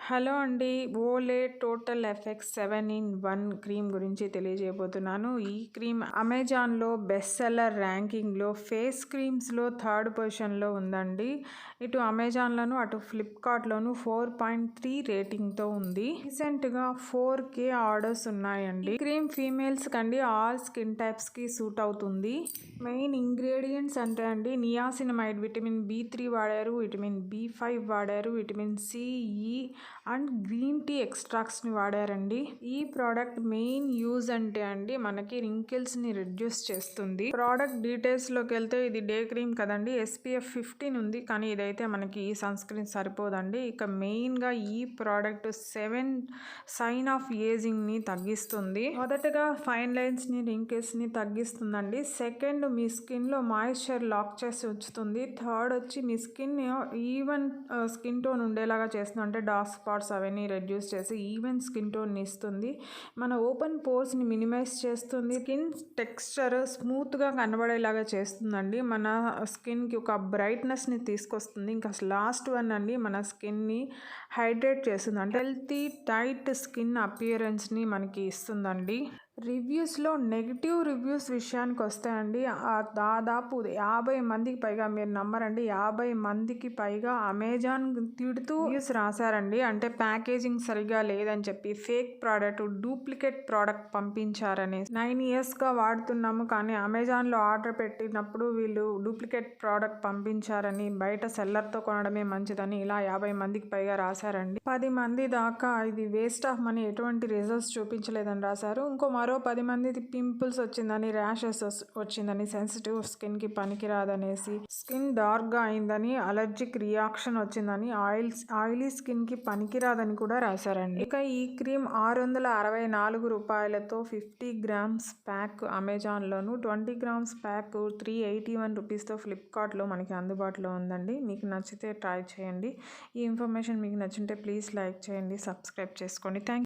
Hello అండి. ఓలే total effects 7 in 1 cream గురించి తెలియజేయబోతున్నాను. ఈ క్రీమ్ అమెజాన్లో బెస్ట్ సెల్లర్ ర్యాంకింగ్లో ఫేస్ క్రీమ్స్లో థర్డ్ పొజిషన్లో ఉందండి. ఇటు అమెజాన్లోను అటు ఫ్లిప్కార్ట్లోను 4.3 రేటింగ్తో ఉంది. రీసెంట్గా 4K ఆర్డర్స్ ఉన్నాయండి. ఈ క్రీమ్ ఫీమేల్స్ కండి ఆల్ స్కిన్ టైప్స్కి సూట్ అవుతుంది. మెయిన్ ఇంగ్రీడియంట్స్ అంటే అండి నియాసినమైడ్, విటమిన్ B3 వాడారు, విటమిన్ B5 వాడారు, vitamin CE and green tea ఎక్స్ట్రాక్ట్స్ని వాడారండి. ఈ ప్రోడక్ట్ మెయిన్ యూజ్ అంటే అండి మనకి రింకిల్స్ని రిడ్యూస్ చేస్తుంది. ప్రోడక్ట్ డీటెయిల్స్లోకి వెళ్తే ఇది డే క్రీమ్ కదండి, SPF 15 ఉంది, కానీ ఇదైతే మనకి ఈ సన్ స్క్రీన్ సరిపోదండి. ఇక మెయిన్గా ఈ ప్రోడక్ట్ 7 సైన్ ఆఫ్ ఏజింగ్ని తగ్గిస్తుంది. మొదటగా ఫైన్ లైన్స్ని, రింకిల్స్ని తగ్గిస్తుందండి. సెకండ్, మీ స్కిన్లో మాయిశ్చర్ లాక్ చేసి ఉంచుతుంది. థర్డ్ వచ్చి మీ స్కిన్ ఈవెన్ స్కిన్ టోన్ ఉండేలాగా చేస్తుంది. అంటే డార్క్ స్పాట్స్ అవన్నీ రెడ్యూస్ చేసి ఈవెన్ స్కిన్ టోన్ ఇస్తుంది. మన ఓపెన్ పోర్స్ని మినిమైజ్ చేస్తుంది. స్కిన్ టెక్స్చర్ స్మూత్గా కనబడేలాగా చేస్తుందండి. మన స్కిన్కి ఒక బ్రైట్నెస్ని తీసుకొస్తుంది. ఇంకా లాస్ట్ వన్ అండి, మన స్కిన్ని హైడ్రేట్ చేస్తుంది. అంటే హెల్తీ టైట్ స్కిన్ అపియరెన్స్ని మనకి ఇస్తుందండి. రివ్యూస్లో నెగిటివ్ రివ్యూస్ విషయానికి వస్తాయండి, దాదాపు 50 మందికి పైగా, మీరు నమ్మరండి, 50 మందికి పైగా అమెజాన్ తిడుతూ రివ్యూస్ రాశారండి. అంటే ప్యాకేజింగ్ సరిగా లేదని చెప్పి, ఫేక్ ప్రోడక్ట్, డూప్లికేట్ ప్రోడక్ట్ పంపించారని. 9 ఇయర్స్గా వాడుతున్నాము, కానీ అమెజాన్లో ఆర్డర్ పెట్టినప్పుడు వీళ్ళు డూప్లికేట్ ప్రోడక్ట్ పంపించారని, బయట సెల్లర్తో కొనడమే మంచిదని ఇలా 50 మందికి పైగా రాశారండి. 10 మంది దాకా ఇది వేస్ట్ ఆఫ్ మనీ, ఎటువంటి రిజల్ట్స్ చూపించలేదని రాశారు. మరో 10 మంది పింపుల్స్ వచ్చిందని, ర్యాషెస్ వచ్చిందని, సెన్సిటివ్ స్కిన్కి పనికిరాదనేసి, స్కిన్ డార్క్గా అయిందని, అలర్జిక్ రియాక్షన్ వచ్చిందని, ఆయిలీ స్కిన్కి పనికిరాదని కూడా రాశారండి. ఇక ఈ క్రీమ్ 664 రూపాయలతో 50 గ్రామ్స్ ప్యాక్ అమెజాన్లోను, 20 గ్రామ్స్ ప్యాక్ 381 రూపీస్తో ఫ్లిప్కార్ట్లో మనకి అందుబాటులో ఉందండి. మీకు నచ్చితే ట్రై చేయండి. ఈ ఇన్ఫర్మేషన్ మీకు నచ్చుంటే ప్లీజ్ లైక్ చేయండి, సబ్స్క్రైబ్ చేసుకోండి. థ్యాంక్